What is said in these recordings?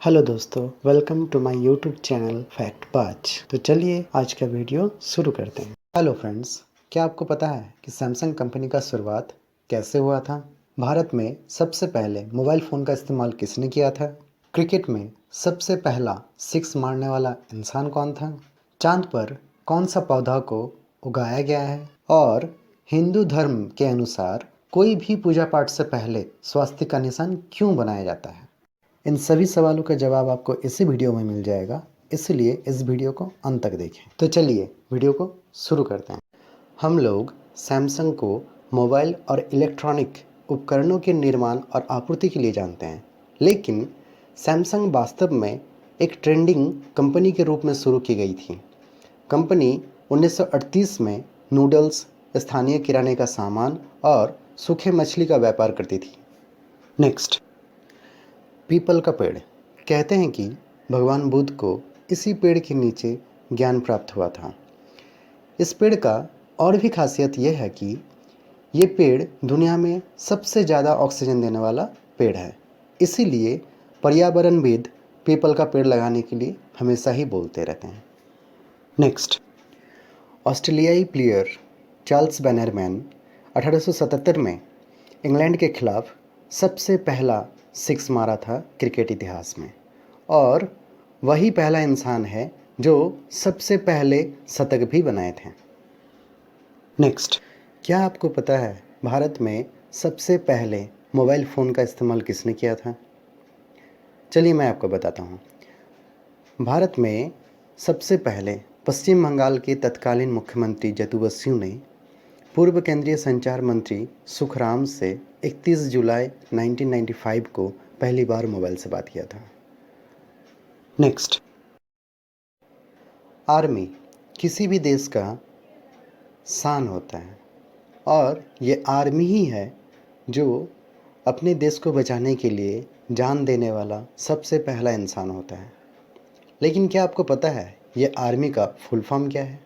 Hello दोस्तों, welcome to my YouTube channel fact पाच। तो चलिए आज का वीडियो शुरू करते हैं। हेलो फ्रेंड्स, क्या आपको पता है कि सैमसंग कंपनी का शुरुआत कैसे हुआ था? भारत में सबसे पहले मोबाइल फ़ोन का इस्तेमाल किसने किया था? क्रिकेट में सबसे पहला सिक्स मारने वाला इंसान कौन था? चांद पर कौन सा पौधा को उगाया गया है? और हिंदू धर्म के अनुसार कोई भी पूजा पाठ से पहले स्वास्तिक का निशान क्यों बनाया जाता है? इन सभी सवालों का जवाब आपको इसी वीडियो में मिल जाएगा, इसलिए इस वीडियो को अंत तक देखें। तो चलिए वीडियो को शुरू करते हैं। हम लोग सैमसंग को मोबाइल और इलेक्ट्रॉनिक उपकरणों के निर्माण और आपूर्ति के लिए जानते हैं, लेकिन सैमसंग वास्तव में एक ट्रेंडिंग कंपनी के रूप में शुरू की गई थी। कंपनी 1938 में नूडल्स, स्थानीय किराने का सामान और सूखे मछली का व्यापार करती थी। नेक्स्ट, पीपल का पेड़। कहते हैं कि भगवान बुद्ध को इसी पेड़ के नीचे ज्ञान प्राप्त हुआ था। इस पेड़ का और भी खासियत यह है कि ये पेड़ दुनिया में सबसे ज़्यादा ऑक्सीजन देने वाला पेड़ है। इसीलिए पर्यावरणविद पीपल का पेड़ लगाने के लिए हमेशा ही बोलते रहते हैं। नेक्स्ट, ऑस्ट्रेलियाई प्लेयर चार्ल्स बैनरमैन 1877 में इंग्लैंड के खिलाफ सबसे पहला सिक्स मारा था क्रिकेट इतिहास में, और वही पहला इंसान है जो सबसे पहले शतक भी बनाए थे। नेक्स्ट, क्या आपको पता है भारत में सबसे पहले मोबाइल फ़ोन का इस्तेमाल किसने किया था? चलिए मैं आपको बताता हूँ। भारत में सबसे पहले पश्चिम बंगाल के तत्कालीन मुख्यमंत्री जदू बसु ने पूर्व केंद्रीय संचार मंत्री सुखराम से 31 जुलाई 1995 को पहली बार मोबाइल से बात किया था। नेक्स्ट, आर्मी किसी भी देश का शान होता है, और ये आर्मी ही है जो अपने देश को बचाने के लिए जान देने वाला सबसे पहला इंसान होता है। लेकिन क्या आपको पता है ये आर्मी का फुल फॉर्म क्या है?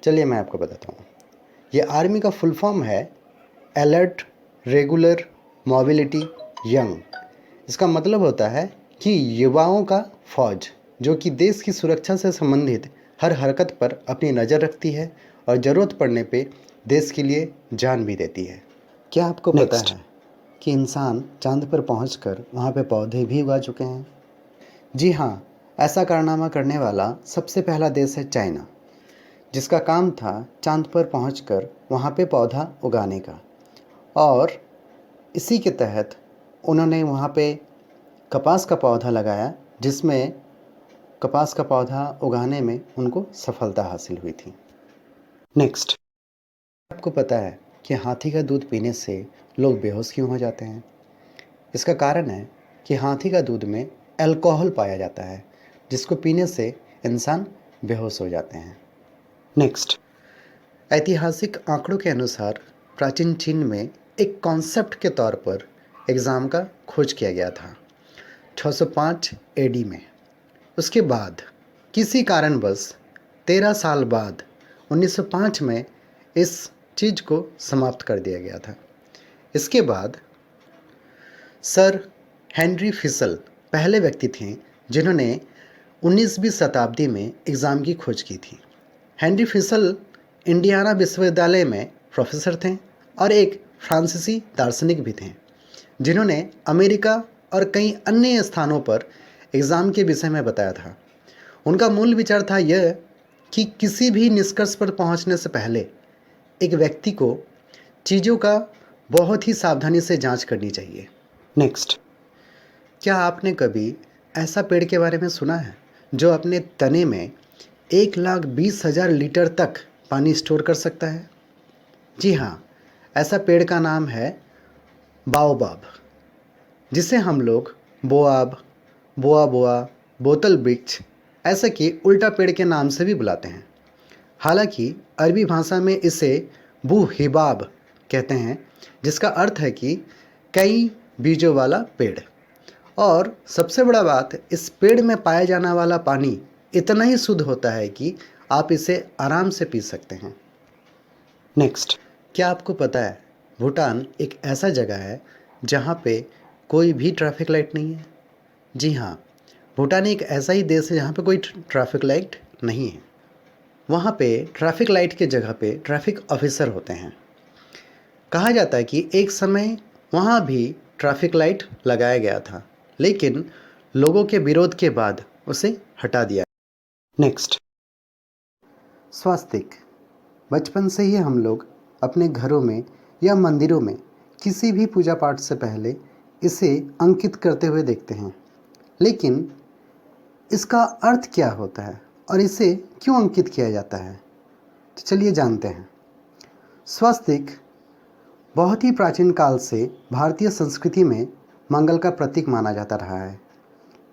चलिए मैं आपको बताता हूँ। ये आर्मी का फुल फॉर्म है अलर्ट रेगुलर मोबिलिटी यंग। इसका मतलब होता है कि युवाओं का फौज जो कि देश की सुरक्षा से संबंधित हर हरकत पर अपनी नज़र रखती है और ज़रूरत पड़ने पे देश के लिए जान भी देती है। क्या आपको पता है कि इंसान चांद पर पहुंचकर वहां पे पौधे भी उगा चुके हैं? जी हाँ, ऐसा कारनामा करने वाला सबसे पहला देश है चाइना, जिसका काम था चांद पर पहुंचकर वहां पे पौधा उगाने का। और इसी के तहत उन्होंने वहाँ पे कपास का पौधा लगाया, जिसमें कपास का पौधा उगाने में उनको सफलता हासिल हुई थी। नेक्स्ट, आपको पता है कि हाथी का दूध पीने से लोग बेहोश क्यों हो जाते हैं? इसका कारण है कि हाथी का दूध में अल्कोहल पाया जाता है, जिसको पीने से इंसान बेहोश हो जाते हैं। नेक्स्ट, ऐतिहासिक आंकड़ों के अनुसार प्राचीन चीन में एक कॉन्सेप्ट के तौर पर एग्ज़ाम का खोज किया गया था 605 एडी में। उसके बाद किसी कारणवश 13 साल बाद 1905 में इस चीज़ को समाप्त कर दिया गया था। इसके बाद सर हेनरी फिशर पहले व्यक्ति थे जिन्होंने 19वीं शताब्दी में एग्ज़ाम की खोज की थी। हेनरी फिशर इंडियाना विश्वविद्यालय में प्रोफेसर थे और एक फ्रांसीसी दार्शनिक भी थे, जिन्होंने अमेरिका और कई अन्य स्थानों पर एग्ज़ाम के विषय में बताया था। उनका मूल विचार था यह कि किसी भी निष्कर्ष पर पहुंचने से पहले एक व्यक्ति को चीज़ों का बहुत ही सावधानी से जांच करनी चाहिए। नेक्स्ट, क्या आपने कभी ऐसा पेड़ के बारे में सुना है जो अपने तने में 1,20,000 लीटर तक पानी स्टोर कर सकता है? जी हाँ, ऐसा पेड़ का नाम है बाओबाब, जिसे हम लोग बोआब, बोआ बोआ, बोतल वृक्ष ऐसे कि उल्टा पेड़ के नाम से भी बुलाते हैं। हालांकि अरबी भाषा में इसे बू हिबाब कहते हैं, जिसका अर्थ है कि कई बीजों वाला पेड़। और सबसे बड़ा बात, इस पेड़ में पाया जाने वाला पानी इतना ही शुद्ध होता है कि आप इसे आराम से पी सकते हैं। नेक्स्ट, क्या आपको पता है भूटान एक ऐसा जगह है जहाँ पे कोई भी ट्रैफिक लाइट नहीं है? जी हाँ, भूटान एक ऐसा ही देश है जहाँ पे कोई ट्रैफिक लाइट नहीं है। वहाँ पे ट्रैफिक लाइट के जगह पे ट्रैफिक ऑफिसर होते हैं। कहा जाता है कि एक समय वहाँ भी ट्रैफिक लाइट लगाया गया था, लेकिन लोगों के विरोध के बाद उसे हटा दिया। नेक्स्ट, स्वास्तिक। बचपन से ही हम लोग अपने घरों में या मंदिरों में किसी भी पूजा पाठ से पहले इसे अंकित करते हुए देखते हैं। लेकिन इसका अर्थ क्या होता है और इसे क्यों अंकित किया जाता है, तो चलिए जानते हैं। स्वास्तिक बहुत ही प्राचीन काल से भारतीय संस्कृति में मंगल का प्रतीक माना जाता रहा है।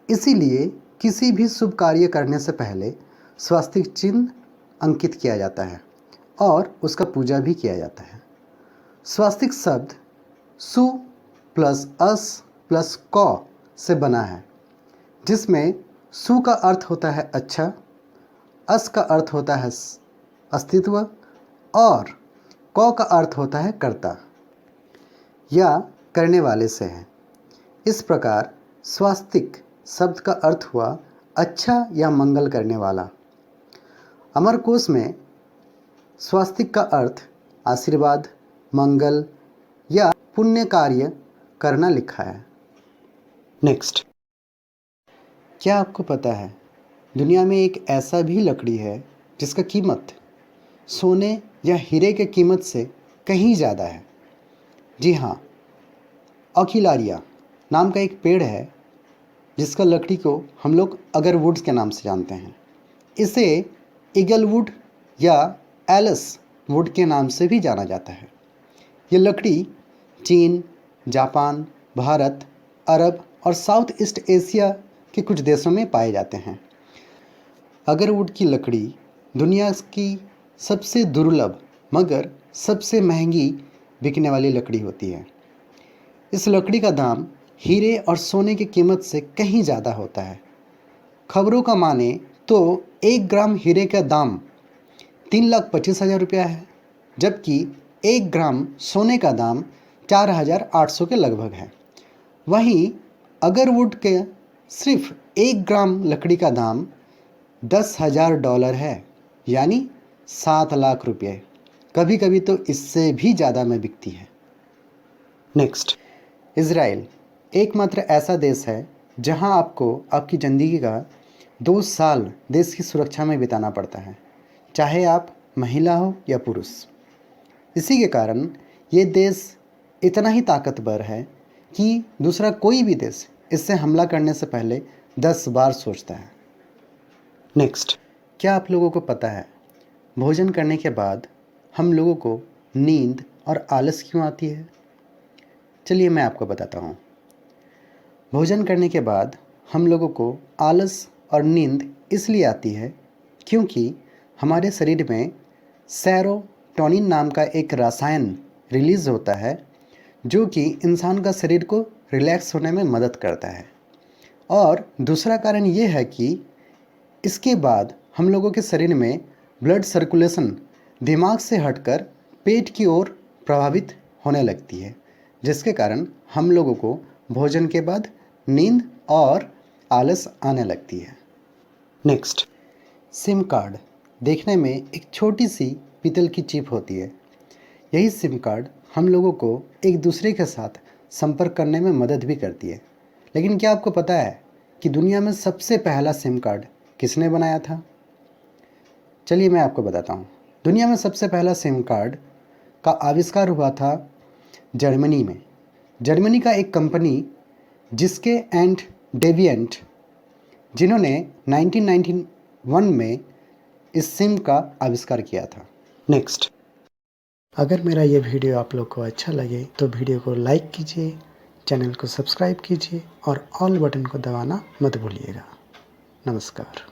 इसीलिए किसी भी शुभ कार्य करने से पहले स्वास्तिक चिन्ह अंकित किया जाता है और उसका पूजा भी किया जाता है। स्वास्तिक शब्द सु प्लस अस प्लस कौ से बना है, जिसमें सु का अर्थ होता है अच्छा, अस का अर्थ होता है अस्तित्व और कौ का अर्थ होता है कर्ता या करने वाले से है। इस प्रकार स्वास्तिक शब्द का अर्थ हुआ अच्छा या मंगल करने वाला। अमरकोश में स्वास्तिक का अर्थ आशीर्वाद, मंगल या पुण्य कार्य करना लिखा है। नेक्स्ट, क्या आपको पता है दुनिया में एक ऐसा भी लकड़ी है जिसका कीमत सोने या हीरे के कीमत से कहीं ज़्यादा है? जी हाँ, ऑकिलारिया नाम का एक पेड़ है जिसका लकड़ी को हम लोग अगरवुड्स के नाम से जानते हैं। इसे ईगलवुड या एलस वुड के नाम से भी जाना जाता है। ये लकड़ी चीन, जापान, भारत, अरब और साउथ ईस्ट एशिया के कुछ देशों में पाए जाते हैं। अगरवुड की लकड़ी दुनिया की सबसे दुर्लभ मगर सबसे महंगी बिकने वाली लकड़ी होती है। इस लकड़ी का दाम हीरे और सोने की कीमत से कहीं ज़्यादा होता है। खबरों का माने तो 1 ग्राम हीरे का दाम 3,25,000 रुपया है, जबकि 1 ग्राम सोने का दाम 4,800 के लगभग है। वहीं अगरवुड के सिर्फ 1 ग्राम लकड़ी का दाम $10,000 है, यानी 7 लाख रुपये। कभी कभी तो इससे भी ज़्यादा में बिकती है। नेक्स्ट, इज़राइल एकमात्र ऐसा देश है जहां आपको आपकी ज़िंदगी का 2 साल देश की सुरक्षा में बिताना पड़ता है, चाहे आप महिला हो या पुरुष। इसी के कारण ये देश इतना ही ताकतवर है कि दूसरा कोई भी देश इससे हमला करने से पहले 10 बार सोचता है। नेक्स्ट, क्या आप लोगों को पता है भोजन करने के बाद हम लोगों को नींद और आलस क्यों आती है? चलिए मैं आपको बताता हूँ। भोजन करने के बाद हम लोगों को आलस और नींद इसलिए आती है क्योंकि हमारे शरीर में सेरोटोनिन नाम का एक रसायन रिलीज़ होता है जो कि इंसान का शरीर को रिलैक्स होने में मदद करता है। और दूसरा कारण ये है कि इसके बाद हम लोगों के शरीर में ब्लड सर्कुलेशन दिमाग से हटकर पेट की ओर प्रभावित होने लगती है, जिसके कारण हम लोगों को भोजन के बाद नींद और आलस आने लगती है। नेक्स्ट, सिम कार्ड देखने में एक छोटी सी पीतल की चिप होती है। यही सिम कार्ड हम लोगों को एक दूसरे के साथ संपर्क करने में मदद भी करती है। लेकिन क्या आपको पता है कि दुनिया में सबसे पहला सिम कार्ड किसने बनाया था? चलिए मैं आपको बताता हूँ। दुनिया में सबसे पहला सिम कार्ड का आविष्कार हुआ था जर्मनी में। जर्मनी का एक कंपनी जिसके एंड डेविएंट, जिन्होंने 1991 में इस सिम का आविष्कार किया था। नेक्स्ट, अगर मेरा ये वीडियो आप लोग को अच्छा लगे तो वीडियो को लाइक कीजिए, चैनल को सब्सक्राइब कीजिए और ऑल बटन को दबाना मत भूलिएगा। नमस्कार।